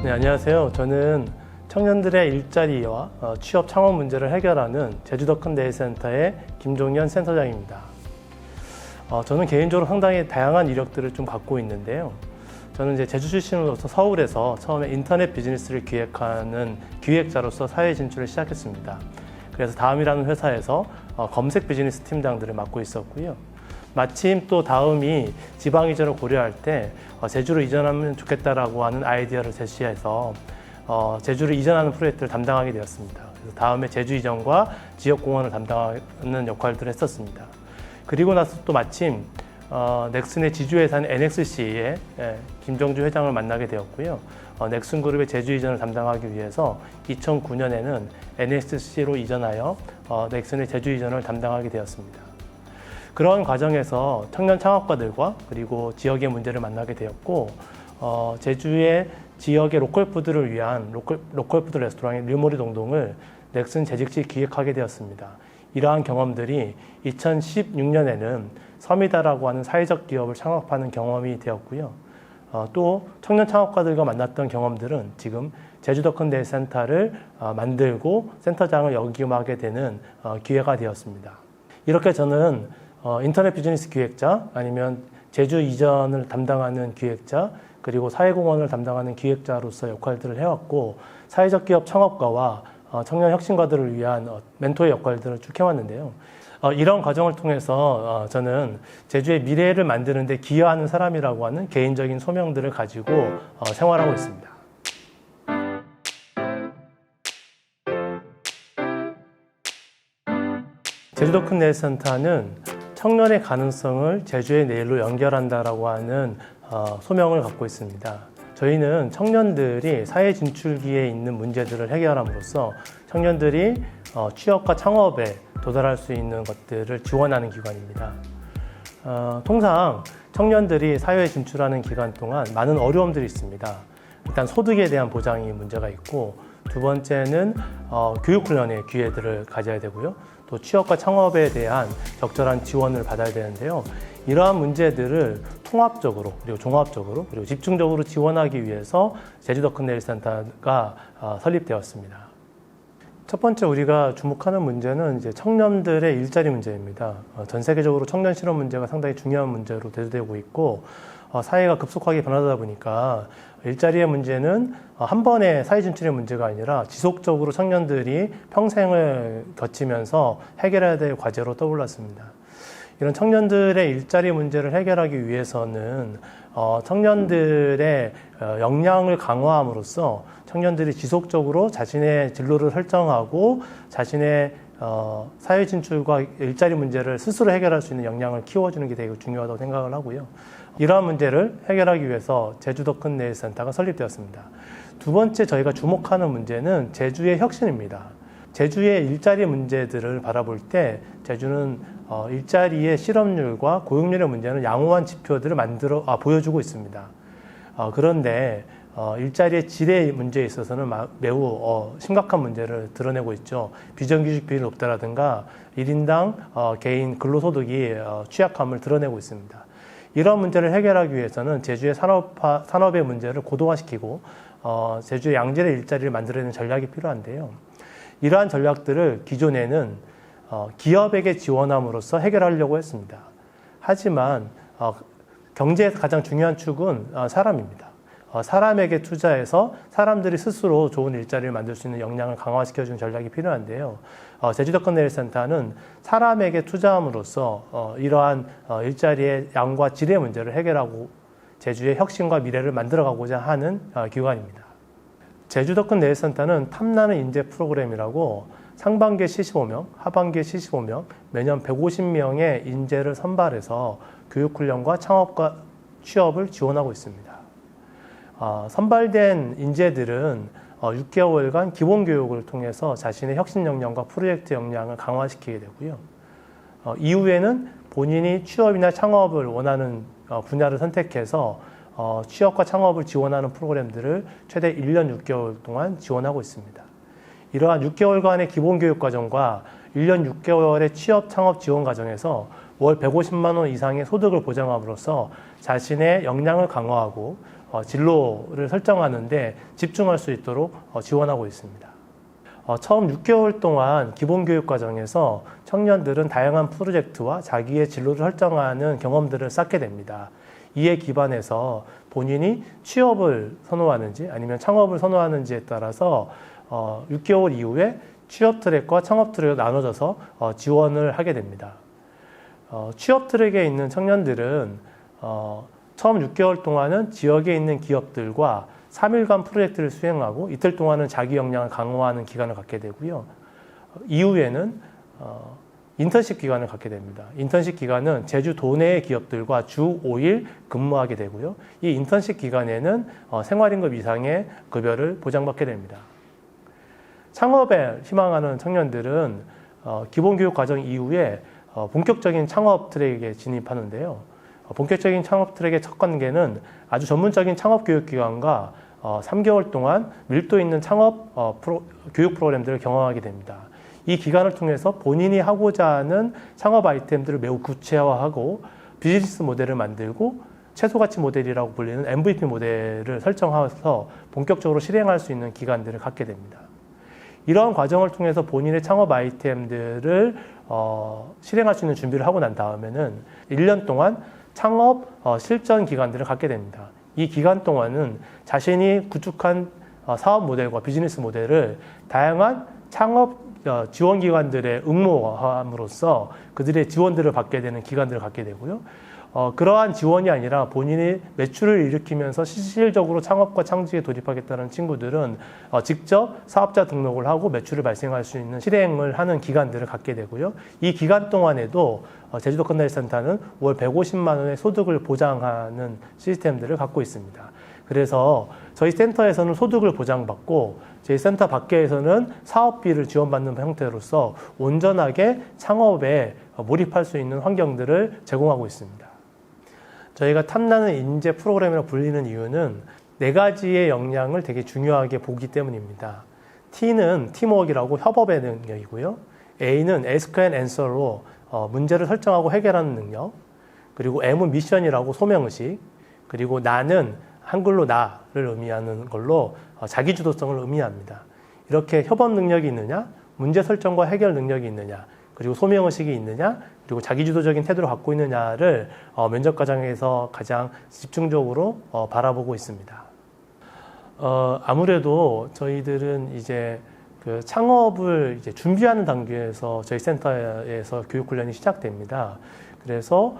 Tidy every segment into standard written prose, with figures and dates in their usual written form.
네, 안녕하세요. 저는 청년들의 일자리와 취업 창업 문제를 해결하는 제주도 큰 데이센터의 김종현 센터장입니다. 저는 개인적으로 상당히 다양한 이력들을 좀 갖고 있는데요. 저는 이제 제주 출신으로서 서울에서 처음에 인터넷 비즈니스를 기획하는 기획자로서 사회 진출을 시작했습니다. 그래서 다음이라는 회사에서 검색 비즈니스 팀장들을 맡고 있었고요. 마침 또 다음이 지방 이전을 고려할 때 제주로 이전하면 좋겠다라고 하는 아이디어를 제시해서 제주를 이전하는 프로젝트를 담당하게 되었습니다. 그래서 다음에 제주 이전과 지역 공헌을 담당하는 역할들을 했었습니다. 그리고 나서 또 마침 넥슨의 지주회사인 NXC의 김정주 회장을 만나게 되었고요. 넥슨그룹의 제주 이전을 담당하기 위해서 2009년에는 NXC로 이전하여 넥슨의 제주 이전을 담당하게 되었습니다. 그런 과정에서 청년 창업가들과 그리고 지역의 문제를 만나게 되었고 제주의 지역의 로컬푸드를 위한 로컬푸드 레스토랑인 류모리 동동을 넥슨 재직 시 기획하게 되었습니다. 이러한 경험들이 2016년에는 서미다라고 하는 사회적 기업을 창업하는 경험이 되었고요. 또 청년 창업가들과 만났던 경험들은 지금 제주도 큰 데이센터를 만들고 센터장을 역임하게 되는 기회가 되었습니다. 이렇게 저는 인터넷 비즈니스 기획자 아니면 제주 이전을 담당하는 기획자 그리고 사회공헌을 담당하는 기획자로서 역할들을 해왔고 사회적 기업 창업가와 청년 혁신가들을 위한 멘토의 역할들을 쭉 해왔는데요. 이런 과정을 통해서 저는 제주의 미래를 만드는 데 기여하는 사람이라고 하는 개인적인 소명들을 가지고 생활하고 있습니다. 제주도 큰 데이센터는 청년의 가능성을 제주의 내일로 연결한다라고 하는 소명을 갖고 있습니다. 저희는 청년들이 사회 진출기에 있는 문제들을 해결함으로써 청년들이 취업과 창업에 도달할 수 있는 것들을 지원하는 기관입니다. 통상 청년들이 사회에 진출하는 기간 동안 많은 어려움들이 있습니다. 일단 소득에 대한 보장이 문제가 있고 두 번째는 교육훈련의 기회들을 가져야 되고요. 또 취업과 창업에 대한 적절한 지원을 받아야 되는데요. 이러한 문제들을 통합적으로 그리고 종합적으로 그리고 집중적으로 지원하기 위해서 제주도 큰 데이센터가 설립되었습니다. 첫 번째 우리가 주목하는 문제는 이제 청년들의 일자리 문제입니다. 전 세계적으로 청년 실업 문제가 상당히 중요한 문제로 대두되고 있고 사회가 급속하게 변하다 보니까 일자리의 문제는 한 번의 사회 진출의 문제가 아니라 지속적으로 청년들이 평생을 거치면서 해결해야 될 과제로 떠올랐습니다. 이런 청년들의 일자리 문제를 해결하기 위해서는 청년들의 역량을 강화함으로써 청년들이 지속적으로 자신의 진로를 설정하고 자신의 사회 진출과 일자리 문제를 스스로 해결할 수 있는 역량을 키워주는 게 되게 중요하다고 생각을 하고요. 이러한 문제를 해결하기 위해서 제주도 큰 데이센터가 설립되었습니다. 두 번째 저희가 주목하는 문제는 제주의 혁신입니다. 제주의 일자리 문제들을 바라볼 때 제주는 일자리의 실업률과 고용률의 문제는 양호한 지표들을 보여주고 있습니다. 그런데 일자리의 질의 문제에 있어서는 매우 심각한 문제를 드러내고 있죠. 비정규직 비율이 높다라든가 1인당 개인 근로소득이 취약함을 드러내고 있습니다. 이런 문제를 해결하기 위해서는 제주의 산업의 문제를 고도화시키고 제주의 양질의 일자리를 만들어내는 전략이 필요한데요. 이러한 전략들을 기존에는 기업에게 지원함으로써 해결하려고 했습니다. 하지만 경제에서 가장 중요한 축은 사람입니다. 사람에게 투자해서 사람들이 스스로 좋은 일자리를 만들 수 있는 역량을 강화시켜주는 전략이 필요한데요. 제주도 큰 데이센터는 사람에게 투자함으로써 이러한 일자리의 양과 질의 문제를 해결하고 제주의 혁신과 미래를 만들어가고자 하는 기관입니다. 제주도 큰 데이센터는 탐나는 인재 프로그램이라고 상반기에 75명, 하반기에 75명, 매년 150명의 인재를 선발해서 교육훈련과 창업과 취업을 지원하고 있습니다. 선발된 인재들은 6개월간 기본교육을 통해서 자신의 혁신 역량과 프로젝트 역량을 강화시키게 되고요. 이후에는 본인이 취업이나 창업을 원하는 분야를 선택해서 취업과 창업을 지원하는 프로그램들을 최대 1년 6개월 동안 지원하고 있습니다. 이러한 6개월간의 기본교육 과정과 1년 6개월의 취업 창업 지원 과정에서 월 150만 원 이상의 소득을 보장함으로써 자신의 역량을 강화하고 진로를 설정하는데 집중할 수 있도록 지원하고 있습니다. 처음 6개월 동안 기본교육 과정에서 청년들은 다양한 프로젝트와 자기의 진로를 설정하는 경험들을 쌓게 됩니다. 이에 기반해서 본인이 취업을 선호하는지 아니면 창업을 선호하는지에 따라서 6개월 이후에 취업 트랙과 창업 트랙으로 나눠져서 지원을 하게 됩니다. 취업 트랙에 있는 청년들은 처음 6개월 동안은 지역에 있는 기업들과 3일간 프로젝트를 수행하고 이틀 동안은 자기 역량을 강화하는 기간을 갖게 되고요. 이후에는 인턴십 기간을 갖게 됩니다. 인턴십 기간은 제주 도내의 기업들과 주 5일 근무하게 되고요. 이 인턴십 기간에는 생활임금 이상의 급여를 보장받게 됩니다. 창업에 희망하는 청년들은 기본교육 과정 이후에 본격적인 창업 트랙에 진입하는데요. 본격적인 창업 트랙의 첫 단계는 아주 전문적인 창업 교육 기관과 3개월 동안 밀도 있는 창업 교육 프로그램들을 경험하게 됩니다. 이 기간을 통해서 본인이 하고자 하는 창업 아이템들을 매우 구체화하고 비즈니스 모델을 만들고 최소가치 모델이라고 불리는 MVP 모델을 설정해서 본격적으로 실행할 수 있는 기간들을 갖게 됩니다. 이러한 과정을 통해서 본인의 창업 아이템들을 실행할 수 있는 준비를 하고 난 다음에는 1년 동안 창업 실전 기간들을 갖게 됩니다. 이 기간 동안은 자신이 구축한 사업 모델과 비즈니스 모델을 다양한 창업 지원 기관들의 응모함으로써 그들의 지원들을 받게 되는 기간들을 갖게 되고요. 그러한 지원이 아니라 본인이 매출을 일으키면서 실질적으로 창업과 창직에 돌입하겠다는 친구들은 직접 사업자 등록을 하고 매출을 발생할 수 있는 실행을 하는 기간들을 갖게 되고요. 이 기간 동안에도 제주도 컨벤션센터는 월 150만 원의 소득을 보장하는 시스템들을 갖고 있습니다. 그래서 저희 센터에서는 소득을 보장받고 저희 센터 밖에서는 사업비를 지원받는 형태로서 온전하게 창업에 몰입할 수 있는 환경들을 제공하고 있습니다. 저희가 탐나는 인재 프로그램이라고 불리는 이유는 4가지의 역량을 되게 중요하게 보기 때문입니다. T는 팀워크라고 협업의 능력이고요. A는 Ask and Answer로 문제를 설정하고 해결하는 능력, 그리고 M은 미션이라고 소명의식, 그리고 나는 한글로 나를 의미하는 걸로 자기주도성을 의미합니다. 이렇게 협업 능력이 있느냐, 문제 설정과 해결 능력이 있느냐, 그리고 소명의식이 있느냐, 그리고 자기주도적인 태도를 갖고 있느냐를 면접 과정에서 가장 집중적으로 바라보고 있습니다. 아무래도 저희들은 이제 그 창업을 이제 준비하는 단계에서 저희 센터에서 교육 훈련이 시작됩니다. 그래서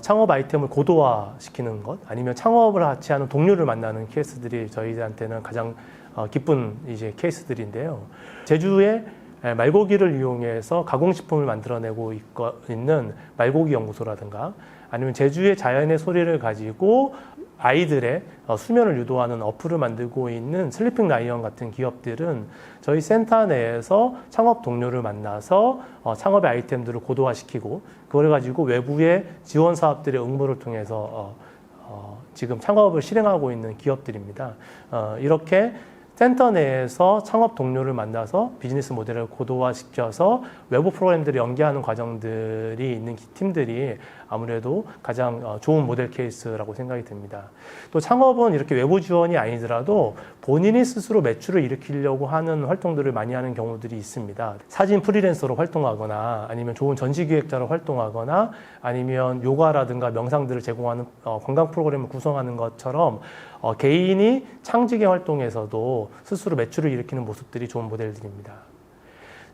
창업 아이템을 고도화시키는 것, 아니면 창업을 같이 하는 동료를 만나는 케이스들이 저희한테는 가장 기쁜 이제 케이스들인데요. 제주에 말고기를 이용해서 가공식품을 만들어내고 있는 말고기 연구소라든가, 아니면 제주의 자연의 소리를 가지고 아이들의 수면을 유도하는 어플을 만들고 있는 슬리핑 라이언 같은 기업들은 저희 센터 내에서 창업 동료를 만나서 창업의 아이템들을 고도화시키고 그걸 가지고 외부의 지원 사업들의 응모를 통해서 지금 창업을 실행하고 있는 기업들입니다. 이렇게 센터 내에서 창업 동료를 만나서 비즈니스 모델을 고도화시켜서 외부 프로그램들을 연계하는 과정들이 있는 팀들이 아무래도 가장 좋은 모델 케이스라고 생각이 듭니다. 또 창업은 이렇게 외부 지원이 아니더라도 본인이 스스로 매출을 일으키려고 하는 활동들을 많이 하는 경우들이 있습니다. 사진 프리랜서로 활동하거나 아니면 좋은 전시기획자로 활동하거나 아니면 요가라든가 명상들을 제공하는 관광 프로그램을 구성하는 것처럼 개인이 창직의 활동에서도 스스로 매출을 일으키는 모습들이 좋은 모델들입니다.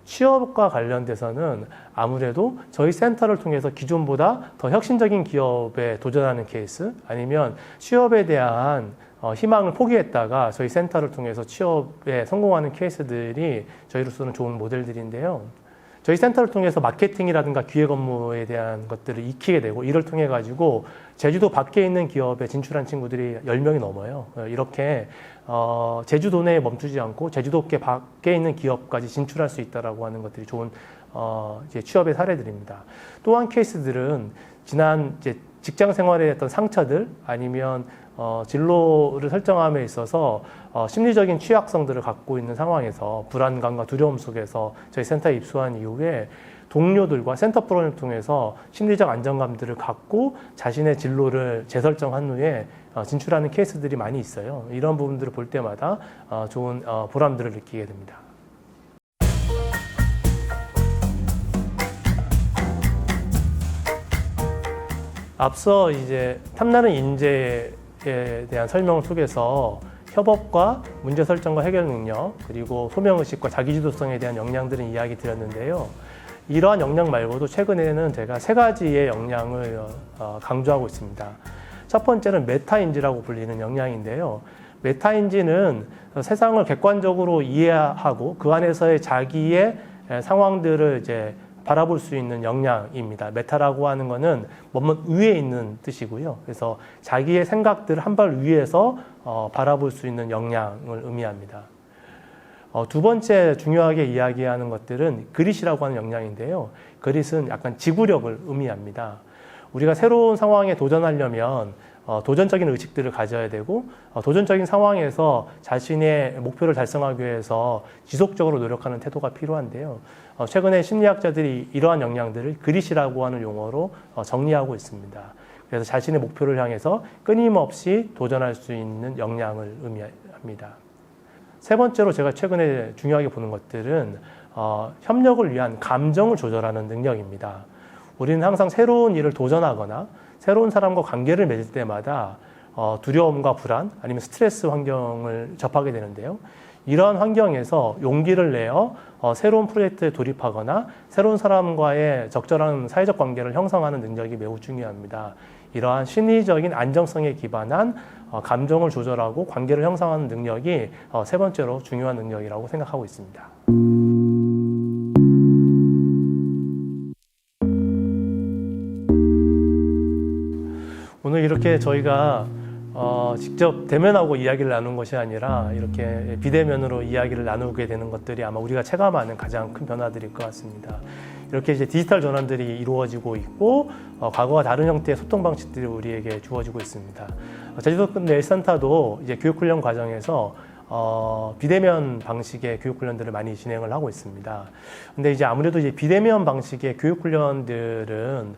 취업과 관련돼서는 아무래도 저희 센터를 통해서 기존보다 더 혁신적인 기업에 도전하는 케이스, 아니면 취업에 대한 희망을 포기했다가 저희 센터를 통해서 취업에 성공하는 케이스들이 저희로서는 좋은 모델들인데요. 저희 센터를 통해서 마케팅이라든가 기획 업무에 대한 것들을 익히게 되고, 이를 통해 가지고 제주도 밖에 있는 기업에 진출한 친구들이 10명이 넘어요. 이렇게 제주도 내에 멈추지 않고 제주도 밖에 있는 기업까지 진출할 수 있다라고 하는 것들이 좋은 이제 취업의 사례들입니다. 또한 케이스들은 지난 이제 직장 생활에 했던 상처들, 아니면 진로를 설정함에 있어서 심리적인 취약성들을 갖고 있는 상황에서 불안감과 두려움 속에서 저희 센터에 입소한 이후에 동료들과 센터 프로그램을 통해서 심리적 안정감들을 갖고 자신의 진로를 재설정한 후에 진출하는 케이스들이 많이 있어요. 이런 부분들을 볼 때마다 좋은 보람들을 느끼게 됩니다. 앞서 이제 탐나는 인재에 대한 설명을 속에서 협업과 문제 설정과 해결 능력, 그리고 소명의식과 자기주도성에 대한 역량들을 이야기 드렸는데요. 이러한 역량 말고도 최근에는 제가 3가지의 역량을 강조하고 있습니다. 첫 번째는 메타인지라고 불리는 역량인데요. 메타인지는 세상을 객관적으로 이해하고 그 안에서의 자기의 상황들을 이제 바라볼 수 있는 역량입니다. 메타라고 하는 것은 먼 위에 있는 뜻이고요. 그래서 자기의 생각들을 한 발 위에서 바라볼 수 있는 역량을 의미합니다. 두 번째 중요하게 이야기하는 것들은 그릿이라고 하는 역량인데요. 그릿은 약간 지구력을 의미합니다. 우리가 새로운 상황에 도전하려면 도전적인 의식들을 가져야 되고 도전적인 상황에서 자신의 목표를 달성하기 위해서 지속적으로 노력하는 태도가 필요한데요. 최근에 심리학자들이 이러한 역량들을 그릿이라고 하는 용어로 정리하고 있습니다. 그래서 자신의 목표를 향해서 끊임없이 도전할 수 있는 역량을 의미합니다. 세 번째로 제가 최근에 중요하게 보는 것들은 협력을 위한 감정을 조절하는 능력입니다. 우리는 항상 새로운 일을 도전하거나 새로운 사람과 관계를 맺을 때마다 두려움과 불안 아니면 스트레스 환경을 접하게 되는데요. 이러한 환경에서 용기를 내어 새로운 프로젝트에 돌입하거나 새로운 사람과의 적절한 사회적 관계를 형성하는 능력이 매우 중요합니다. 이러한 심리적인 안정성에 기반한 감정을 조절하고 관계를 형성하는 능력이 세 번째로 중요한 능력이라고 생각하고 있습니다. 오늘 이렇게 저희가 직접 대면하고 이야기를 나눈 것이 아니라 이렇게 비대면으로 이야기를 나누게 되는 것들이 아마 우리가 체감하는 가장 큰 변화들일 것 같습니다. 이렇게 이제 디지털 전환들이 이루어지고 있고 과거와 다른 형태의 소통 방식들이 우리에게 주어지고 있습니다. 제주도 내일센터도 이제 교육훈련 과정에서 비대면 방식의 교육훈련들을 많이 진행을 하고 있습니다. 근데 이제 아무래도 이제 비대면 방식의 교육훈련들은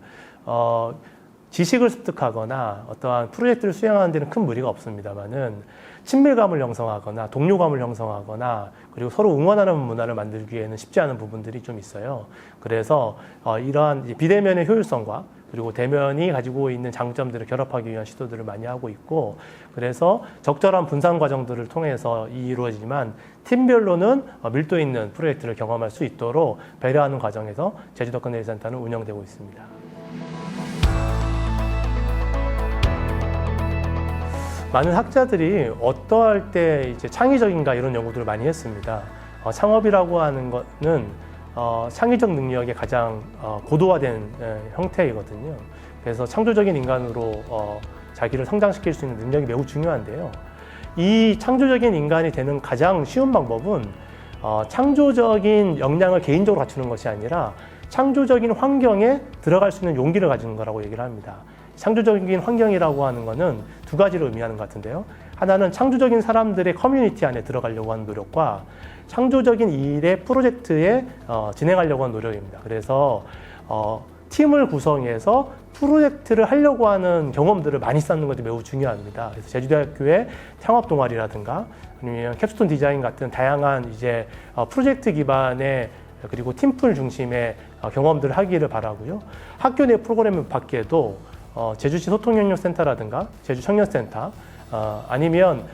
지식을 습득하거나 어떠한 프로젝트를 수행하는 데는 큰 무리가 없습니다만은 친밀감을 형성하거나 동료감을 형성하거나 그리고 서로 응원하는 문화를 만들기에는 쉽지 않은 부분들이 좀 있어요. 그래서 이러한 비대면의 효율성과 그리고 대면이 가지고 있는 장점들을 결합하기 위한 시도들을 많이 하고 있고, 그래서 적절한 분산 과정들을 통해서 이루어지지만 팀별로는 밀도 있는 프로젝트를 경험할 수 있도록 배려하는 과정에서 제주도 컨네일센터는 운영되고 있습니다. 많은 학자들이 어떠할 때 이제 창의적인가 이런 연구들을 많이 했습니다. 창업이라고 하는 것은 창의적 능력의 가장 고도화된 형태이거든요. 그래서 창조적인 인간으로 자기를 성장시킬 수 있는 능력이 매우 중요한데요. 이 창조적인 인간이 되는 가장 쉬운 방법은 창조적인 역량을 개인적으로 갖추는 것이 아니라 창조적인 환경에 들어갈 수 있는 용기를 가지는 거라고 얘기를 합니다. 창조적인 환경이라고 하는 것은 두 가지를 의미하는 것 같은데요. 하나는 창조적인 사람들의 커뮤니티 안에 들어가려고 하는 노력과 창조적인 일의 프로젝트에 진행하려고 하는 노력입니다. 그래서 팀을 구성해서 프로젝트를 하려고 하는 경험들을 많이 쌓는 것이 매우 중요합니다. 그래서 제주대학교의 창업 동아리라든가 아니면 캡스톤 디자인 같은 다양한 이제 프로젝트 기반의 그리고 팀플 중심의 경험들을 하기를 바라고요. 학교 내 프로그램 밖에도 제주시 소통영역센터라든가 제주 청년센터 아니면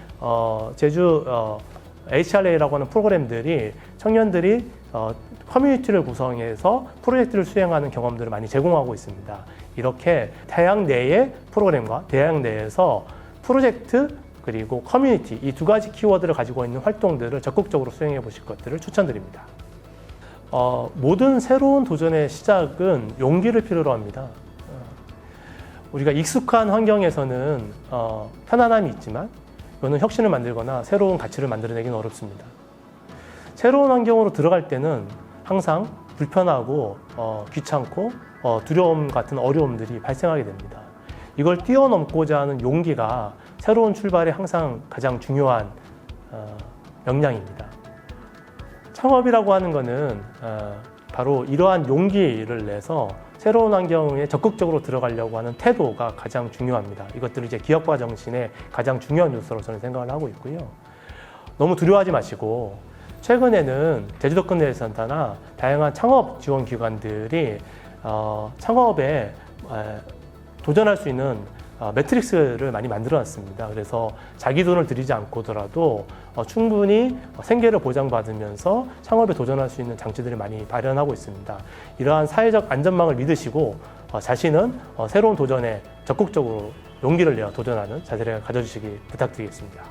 제주 HRA라고 하는 프로그램들이 청년들이 커뮤니티를 구성해서 프로젝트를 수행하는 경험들을 많이 제공하고 있습니다. 이렇게 대학 내의 프로그램과 대학 내에서 프로젝트 그리고 커뮤니티 이 두 가지 키워드를 가지고 있는 활동들을 적극적으로 수행해 보실 것들을 추천드립니다. 모든 새로운 도전의 시작은 용기를 필요로 합니다. 우리가 익숙한 환경에서는 편안함이 있지만 이거는 혁신을 만들거나 새로운 가치를 만들어내기는 어렵습니다. 새로운 환경으로 들어갈 때는 항상 불편하고 귀찮고 두려움 같은 어려움들이 발생하게 됩니다. 이걸 뛰어넘고자 하는 용기가 새로운 출발에 항상 가장 중요한 역량입니다. 창업이라고 하는 것은 바로 이러한 용기를 내서 새로운 환경에 적극적으로 들어가려고 하는 태도가 가장 중요합니다. 이것들은 이제 기업가 정신의 가장 중요한 요소로 저는 생각을 하고 있고요. 너무 두려워하지 마시고 최근에는 제주도 끝내센터나 다양한 창업 지원 기관들이 창업에 도전할 수 있는 매트릭스를 많이 만들어놨습니다. 그래서 자기 돈을 들이지 않고더라도 충분히 생계를 보장받으면서 창업에 도전할 수 있는 장치들을 많이 마련하고 있습니다. 이러한 사회적 안전망을 믿으시고 자신은 새로운 도전에 적극적으로 용기를 내어 도전하는 자세를 가져주시기 부탁드리겠습니다.